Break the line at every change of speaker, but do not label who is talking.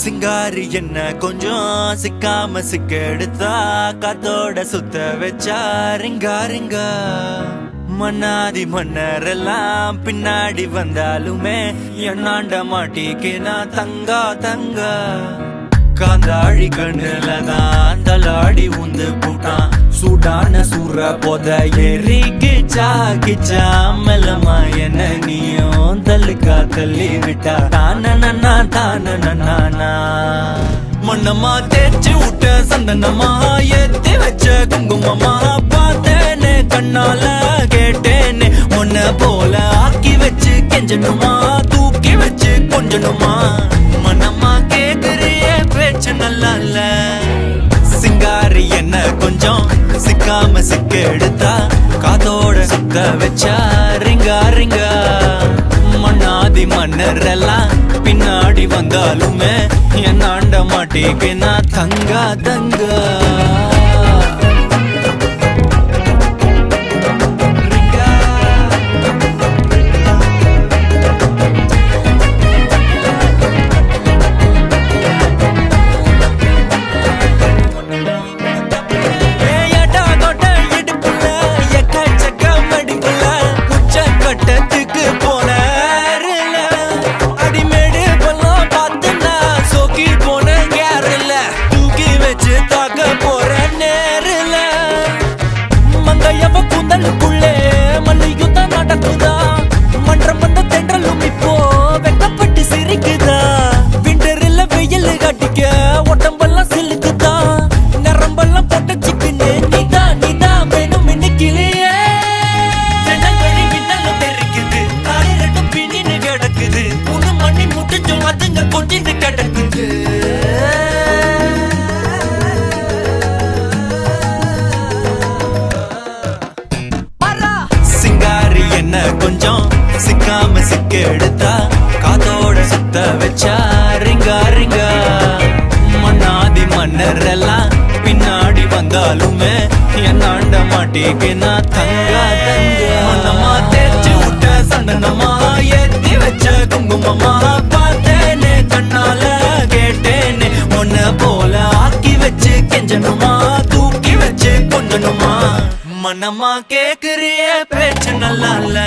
சிங்காரி என்ன கொஞ்சம் சிக்காம சிக்க எடுத்தா காத்தோட சுத்த வச்சா ரிங்கா ரிங்கா மன்னாதி மன்னரெல்லாம் பின்னாடி வந்தாலுமே என்னாண்ட மாட்டிக்கு நான் தங்கா தங்கா காந்தாழி கண்ணுலதான் தலாடி உந்து போட்டான் சூடான சூற போத ஏறி கிச்சா கிச்சா மெல்லமா என்ன நீயும் தள்ளுக்கா தள்ளி விட்டா தானனா தானனா மண்ணம்மா தேய்ச்சி விட்ட சந்தனமா ஏத்தி வச்ச குங்குமமா பார்த்தேனே கண்ணால கேட்டேனே உன்ன போல ஆக்கி வச்சு கெஞ்சணுமா தூக்கி வச்சு கொஞ்சணுமா மனம்மா கேக்குறிய பேச்சு நல்லா இல்ல சிங்காரி என்ன கொஞ்சம் சிக்காம சிக்க எடுத்தா காதோட சுத்த வச்சா ரிங்கா ரிங்கா மண்ணாதி மன்னரெல்லாம் பின்னாடி வந்தாலுமே என்னாண்ட மாட்டிக்கு நான் தங்கா தங்கா சிங்காரி என்ன கொஞ்சம் சிக்காம சிக்க எடுத்தா காதோட சுத்த வச்சா ரிங்கா ரிங்கா மண்ணாதி மன்னரெல்லாம் பின்னாடி வந்தாலுமே என்னாண்ட மாட்டிக்கு நான் தங்கா தங்கா மனமா தேய்ச்சி விட்ட சந்தனமா ஏத்தி வச்ச குங்குமமா பார்த்தேனே கண்ணால கேட்டேனே உன்ன போல ஆக்கி வச்சு கெஞ்சணுமா தூக்கி வச்சு கொஞ்சணுமா மனமா கேக்குறிய பேச்சு நல்லா இல்ல